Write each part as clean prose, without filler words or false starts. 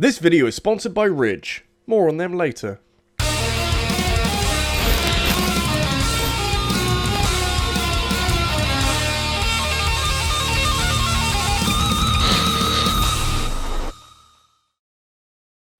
This video is sponsored by Ridge. More on them later.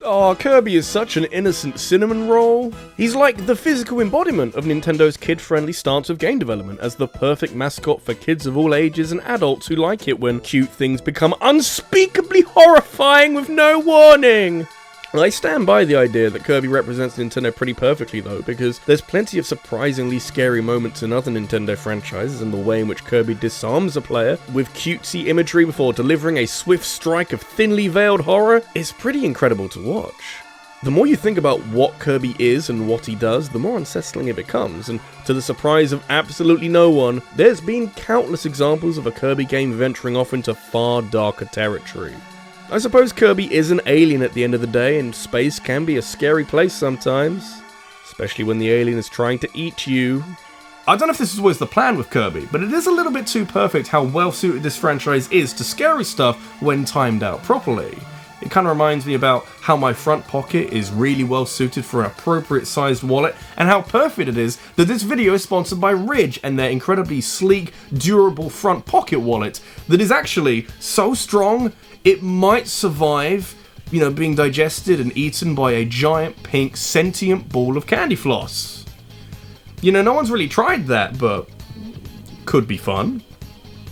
Oh, Kirby is such an innocent cinnamon roll. He's like the physical embodiment of Nintendo's kid-friendly stance of game development as the perfect mascot for kids of all ages and adults who like it when cute things become unspeakably horrifying with no warning. I stand by the idea that Kirby represents Nintendo pretty perfectly though, because there's plenty of surprisingly scary moments in other Nintendo franchises, and the way in which Kirby disarms a player with cutesy imagery before delivering a swift strike of thinly veiled horror is pretty incredible to watch. The more you think about what Kirby is and what he does, the more unsettling it becomes, and to the surprise of absolutely no one, there's been countless examples of a Kirby game venturing off into far darker territory. I suppose Kirby is an alien at the end of the day, and space can be a scary place sometimes. Especially when the alien is trying to eat you. I don't know if this is always the plan with Kirby, but it is a little bit too perfect how well suited this franchise is to scary stuff when timed out properly. It kind of reminds me about how my front pocket is really well suited for an appropriate sized wallet, and how perfect it is that this video is sponsored by Ridge and their incredibly sleek, durable front pocket wallet that is actually so strong it might survive, being digested and eaten by a giant pink sentient ball of candy floss. No one's really tried that, but could be fun.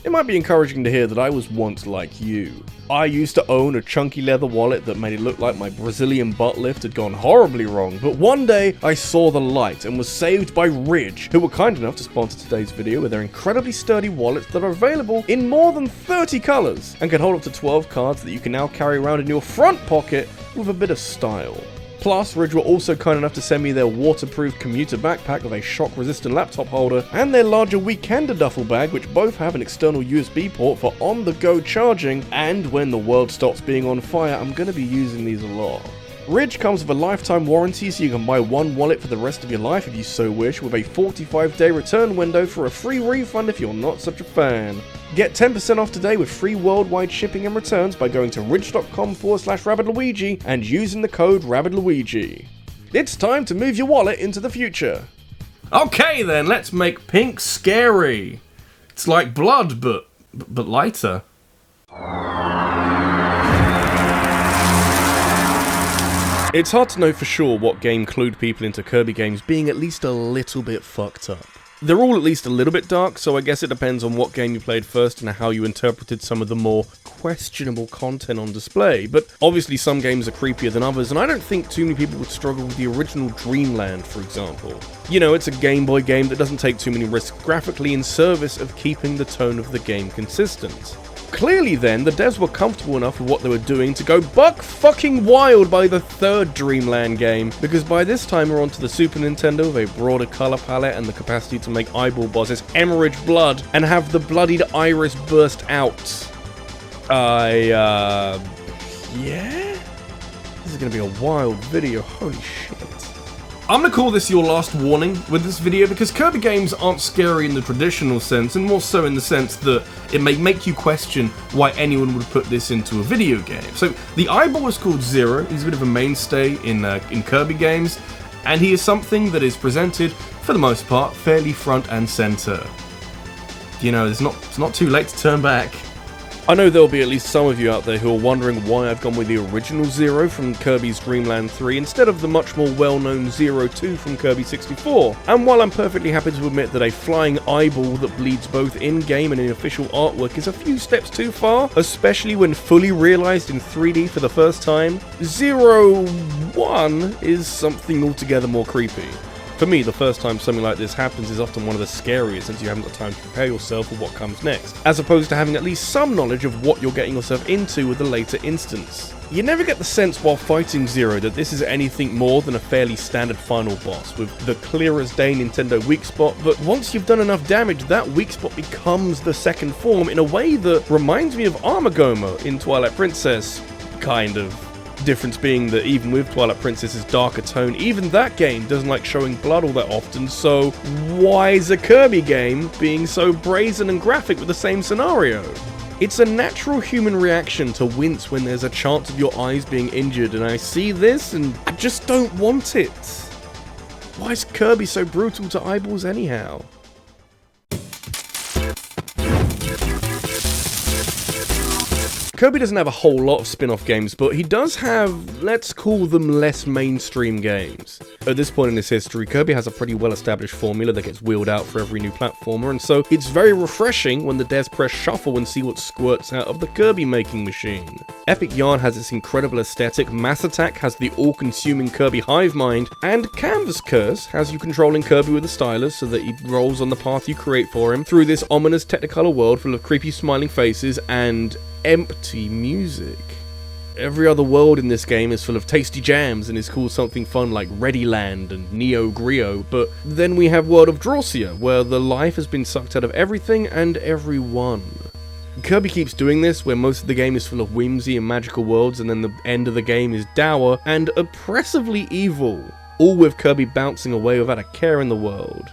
It might be encouraging to hear that I was once like you. I used to own a chunky leather wallet that made it look like my Brazilian butt lift had gone horribly wrong, but one day I saw the light and was saved by Ridge, who were kind enough to sponsor today's video with their incredibly sturdy wallets that are available in more than 30 colours and can hold up to 12 cards that you can now carry around in your front pocket with a bit of style. Plus, Ridge were also kind enough to send me their waterproof commuter backpack with a shock-resistant laptop holder, and their larger Weekender duffel bag, which both have an external USB port for on-the-go charging, and when the world stops being on fire, I'm going to be using these a lot. Ridge comes with a lifetime warranty, so you can buy one wallet for the rest of your life if you so wish, with a 45-day return window for a free refund if you're not such a fan. Get 10% off today with free worldwide shipping and returns by going to ridge.com/RabbidLuigi and using the code RabbidLuigi. It's time to move your wallet into the future. Okay then, let's make pink scary. It's like blood, but lighter. It's hard to know for sure what game clued people into Kirby games being at least a little bit fucked up. They're all at least a little bit dark, so I guess it depends on what game you played first and how you interpreted some of the more questionable content on display, but obviously some games are creepier than others, and I don't think too many people would struggle with the original Dreamland, for example. It's a Game Boy game that doesn't take too many risks graphically in service of keeping the tone of the game consistent. Clearly then, the devs were comfortable enough with what they were doing to go buck fucking wild by the third Dreamland game, because by this time we're onto the Super Nintendo with a broader colour palette and the capacity to make eyeball bosses hemorrhage blood and have the bloodied iris burst out. Yeah? This is gonna be a wild video, holy shit. I'm going to call this your last warning with this video because Kirby games aren't scary in the traditional sense, and more so in the sense that it may make you question why anyone would put this into a video game. So the eyeball is called Zero. He's a bit of a mainstay in Kirby games, and he is something that is presented, for the most part, fairly front and center. It's not too late to turn back. I know there'll be at least some of you out there who are wondering why I've gone with the original Zero from Kirby's Dreamland 3 instead of the much more well-known Zero 2 from Kirby 64. And while I'm perfectly happy to admit that a flying eyeball that bleeds both in-game and in official artwork is a few steps too far, especially when fully realised in 3D for the first time, Zero 1 is something altogether more creepy. For me, the first time something like this happens is often one of the scariest, since you haven't got time to prepare yourself for what comes next, as opposed to having at least some knowledge of what you're getting yourself into with a later instance. You never get the sense while fighting Zero that this is anything more than a fairly standard final boss, with the clear as day Nintendo weak spot, but once you've done enough damage, that weak spot becomes the second form in a way that reminds me of Armagoma in Twilight Princess, kind of. Difference being that even with Twilight Princess's darker tone, even that game doesn't like showing blood all that often, so why is a Kirby game being so brazen and graphic with the same scenario? It's a natural human reaction to wince when there's a chance of your eyes being injured, and I see this and I just don't want it. Why is Kirby so brutal to eyeballs anyhow? Kirby doesn't have a whole lot of spin-off games, but he does have, let's call them less mainstream games. At this point in his history, Kirby has a pretty well-established formula that gets wheeled out for every new platformer, and so it's very refreshing when the devs press shuffle and see what squirts out of the Kirby making machine. Epic Yarn has its incredible aesthetic, Mass Attack has the all-consuming Kirby hive mind, and Canvas Curse has you controlling Kirby with a stylus so that he rolls on the path you create for him through this ominous Technicolor world full of creepy smiling faces and empty music. Every other world in this game is full of tasty jams and is called something fun like Ready Land and Neo Grio, but then we have World of Drorsia, where the life has been sucked out of everything and everyone. Kirby keeps doing this, where most of the game is full of whimsy and magical worlds, and then the end of the game is dour and oppressively evil, all with Kirby bouncing away without a care in the world.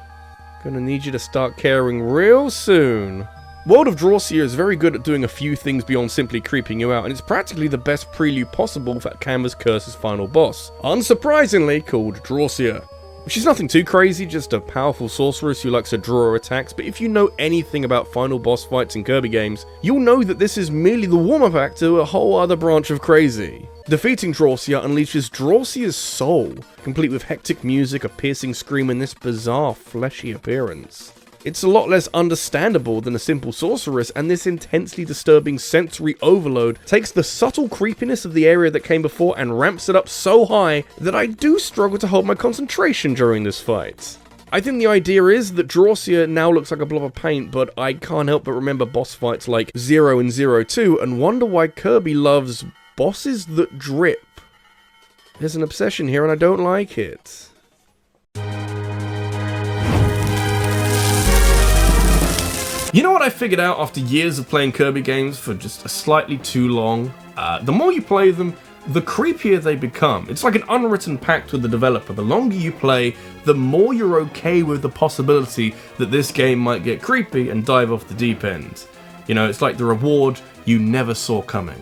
Gonna need you to start caring real soon. World of Drorsia is very good at doing a few things beyond simply creeping you out, and it's practically the best prelude possible for Canvas Curse's final boss, unsurprisingly called Drorsia. She's nothing too crazy, just a powerful sorceress who likes to draw her attacks, but if you know anything about final boss fights in Kirby games, you'll know that this is merely the warm-up act to a whole other branch of crazy. Defeating Drorsia unleashes Drorsia's soul, complete with hectic music, a piercing scream, and this bizarre fleshy appearance. It's a lot less understandable than a simple sorceress, and this intensely disturbing sensory overload takes the subtle creepiness of the area that came before and ramps it up so high that I do struggle to hold my concentration during this fight. I think the idea is that Drorsia now looks like a blob of paint, but I can't help but remember boss fights like 0 and 02 and wonder why Kirby loves bosses that drip. There's an obsession here and I don't like it. You know what I figured out after years of playing Kirby games for just a slightly too long? The more you play them, the creepier they become. It's like an unwritten pact with the developer. The longer you play, the more you're okay with the possibility that this game might get creepy and dive off the deep end. You know, it's like the reward you never saw coming.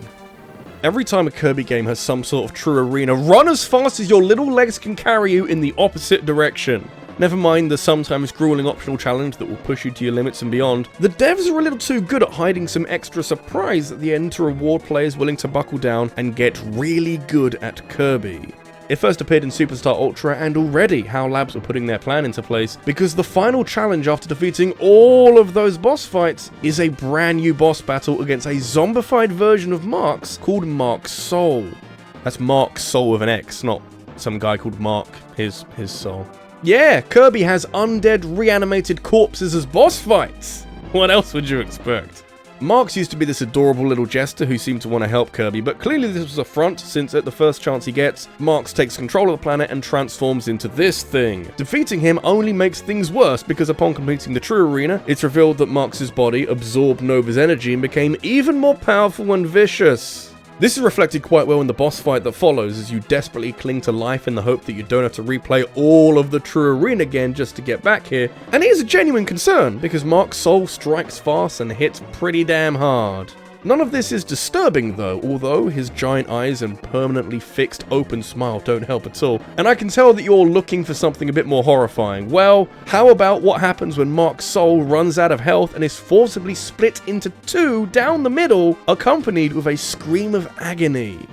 Every time a Kirby game has some sort of true arena, run as fast as your little legs can carry you in the opposite direction. Never mind the sometimes grueling optional challenge that will push you to your limits and beyond, the devs are a little too good at hiding some extra surprise at the end to reward players willing to buckle down and get really good at Kirby. It first appeared in Superstar Ultra, and already HAL Labs were putting their plan into place, because the final challenge after defeating all of those boss fights is a brand new boss battle against a zombified version of Mark's called Mark's Soul. That's Mark's Soul with an X, not some guy called Mark, his soul. Yeah, Kirby has undead reanimated corpses as boss fights! What else would you expect? Marx used to be this adorable little jester who seemed to want to help Kirby, but clearly this was a front, since at the first chance he gets, Marx takes control of the planet and transforms into this thing. Defeating him only makes things worse, because upon completing the true arena, it's revealed that Marx's body absorbed Nova's energy and became even more powerful and vicious. This is reflected quite well in the boss fight that follows, as you desperately cling to life in the hope that you don't have to replay all of the true arena again just to get back here. And it is a genuine concern, because Mark's soul strikes fast and hits pretty damn hard. None of this is disturbing though, although his giant eyes and permanently fixed open smile don't help at all. And I can tell that you're looking for something a bit more horrifying. Well, how about what happens when Mark's soul runs out of health and is forcibly split into two down the middle, accompanied with a scream of agony.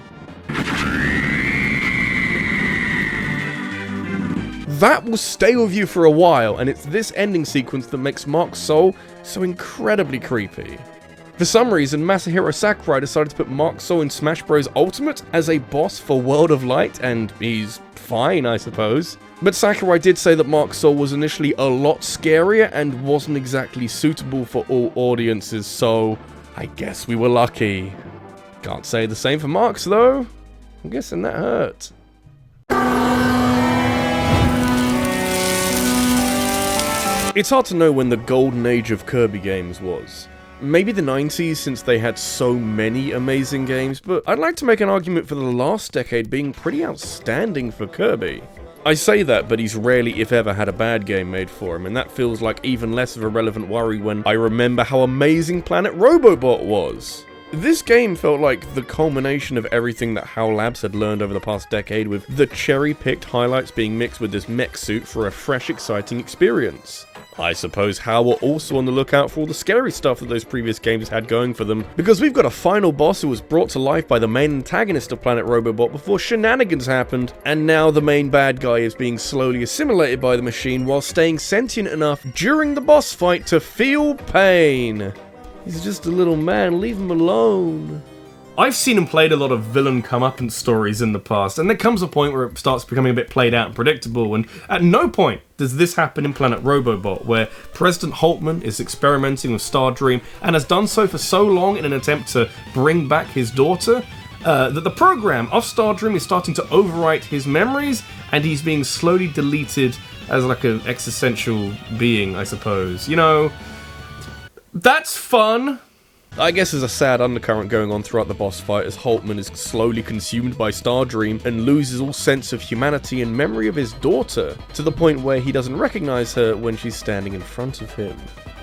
That will stay with you for a while, and it's this ending sequence that makes Mark's soul so incredibly creepy. For some reason, Masahiro Sakurai decided to put Mark's soul in Smash Bros. Ultimate as a boss for World of Light, and he's fine, I suppose. But Sakurai did say that Mark's soul was initially a lot scarier and wasn't exactly suitable for all audiences, so I guess we were lucky. Can't say the same for Mark's though. I'm guessing that hurt. It's hard to know when the golden age of Kirby games was. Maybe the 90s, since they had so many amazing games, but I'd like to make an argument for the last decade being pretty outstanding for Kirby. I say that, but he's rarely, if ever, had a bad game made for him, and that feels like even less of a relevant worry when I remember how amazing Planet Robobot was. This game felt like the culmination of everything that HAL Labs had learned over the past decade, with the cherry-picked highlights being mixed with this mech suit for a fresh, exciting experience. I suppose HAL were also on the lookout for all the scary stuff that those previous games had going for them, because we've got a final boss who was brought to life by the main antagonist of Planet Robobot before shenanigans happened, and now the main bad guy is being slowly assimilated by the machine while staying sentient enough during the boss fight to feel pain. He's just a little man, leave him alone. I've seen and played a lot of villain comeuppance stories in the past, and there comes a point where it starts becoming a bit played out and predictable, and at no point does this happen in Planet Robobot, where President Holtman is experimenting with Stardream and has done so for so long in an attempt to bring back his daughter, that the program of Stardream is starting to overwrite his memories, and he's being slowly deleted as like an existential being, I suppose. You know, that's fun. I guess there's a sad undercurrent going on throughout the boss fight as Holtman is slowly consumed by Stardream and loses all sense of humanity and memory of his daughter, to the point where he doesn't recognize her when she's standing in front of him.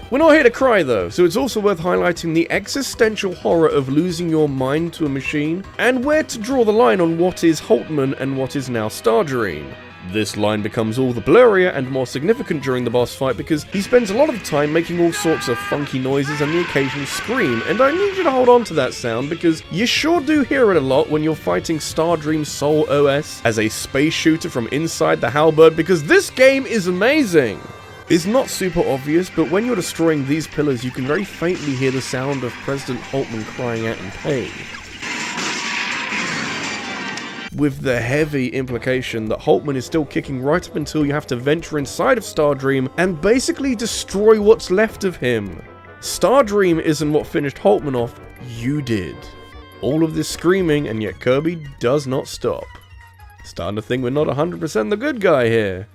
We're not here to cry though, so it's also worth highlighting the existential horror of losing your mind to a machine, and where to draw the line on what is Holtman and what is now Stardream. This line becomes all the blurrier and more significant during the boss fight because he spends a lot of the time making all sorts of funky noises and the occasional scream, and I need you to hold on to that sound because you sure do hear it a lot when you're fighting Stardream Soul OS as a space shooter from inside the halberd, because this game is amazing! It's not super obvious, but when you're destroying these pillars you can very faintly hear the sound of President Holtman crying out in pain, with the heavy implication that Holtman is still kicking right up until you have to venture inside of Stardream and basically destroy what's left of him. Stardream isn't what finished Holtman off, you did. All of this screaming, and yet Kirby does not stop. Starting to think we're not 100% the good guy here.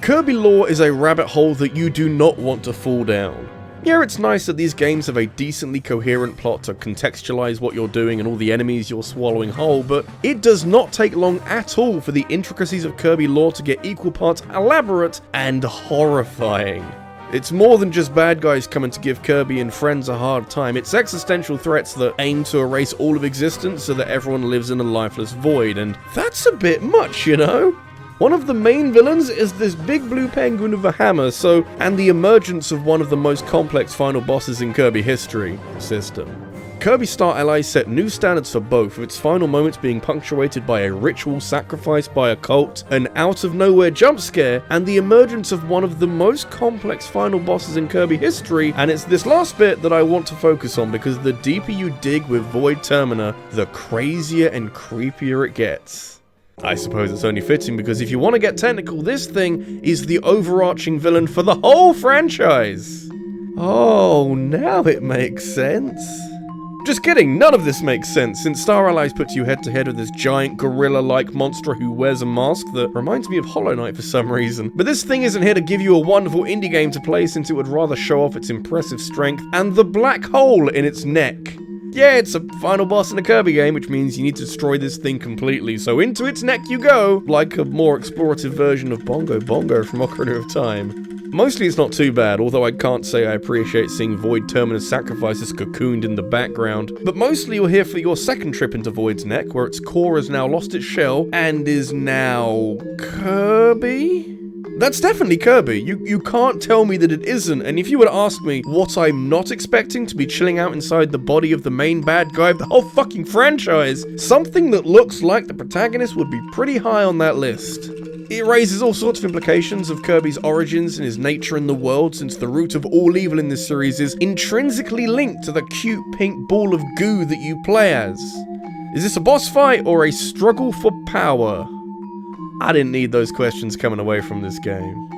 Kirby lore is a rabbit hole that you do not want to fall down. Yeah, it's nice that these games have a decently coherent plot to contextualize what you're doing and all the enemies you're swallowing whole, but it does not take long at all for the intricacies of Kirby lore to get equal parts elaborate and horrifying. It's more than just bad guys coming to give Kirby and friends a hard time, it's existential threats that aim to erase all of existence so that everyone lives in a lifeless void, and that's a bit much, you know? One of the main villains is this big blue penguin with a hammer, and the emergence of one of the most complex final bosses in Kirby history, System. Kirby Star Allies set new standards for both, with its final moments being punctuated by a ritual sacrifice by a cult, an out-of-nowhere jump scare, and the emergence of one of the most complex final bosses in Kirby history, and it's this last bit that I want to focus on because the deeper you dig with Void Termina, the crazier and creepier it gets. I suppose it's only fitting because if you want to get technical, this thing is the overarching villain for the whole franchise. Oh, now it makes sense. Just kidding, none of this makes sense, since Star Allies puts you head to head with this giant gorilla-like monster who wears a mask that reminds me of Hollow Knight for some reason. But this thing isn't here to give you a wonderful indie game to play, since it would rather show off its impressive strength and the black hole in its neck. Yeah, it's a final boss in a Kirby game, which means you need to destroy this thing completely, so into its neck you go, like a more explorative version of Bongo Bongo from Ocarina of Time. Mostly it's not too bad, although I can't say I appreciate seeing Void Termina's sacrifices cocooned in the background, but mostly you're here for your second trip into Void's neck, where its core has now lost its shell, and is now Kirby? That's definitely Kirby. You can't tell me that it isn't, and if you were to ask me what I'm not expecting to be chilling out inside the body of the main bad guy of the whole fucking franchise, something that looks like the protagonist would be pretty high on that list. It raises all sorts of implications of Kirby's origins and his nature in the world, since the root of all evil in this series is intrinsically linked to the cute pink ball of goo that you play as. Is this a boss fight or a struggle for power? I didn't need those questions coming away from this game.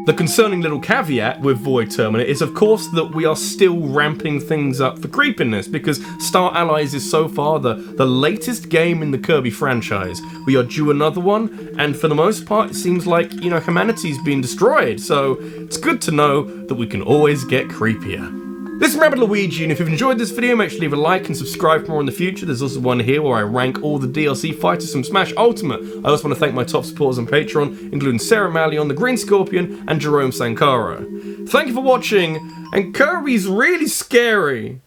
The concerning little caveat with Void Termina is of course that we are still ramping things up for creepiness, because Star Allies is so far the latest game in the Kirby franchise. We are due another one, and for the most part it seems like, you know, humanity's been destroyed, so it's good to know that we can always get creepier. This is RabbidLuigi, and if you've enjoyed this video, make sure to leave a like and subscribe for more in the future. There's also one here where I rank all the DLC fighters from Smash Ultimate. I also want to thank my top supporters on Patreon, including Sarah Malleon, the Green Scorpion, and Jerome Sankara. Thank you for watching, and Kirby's really scary.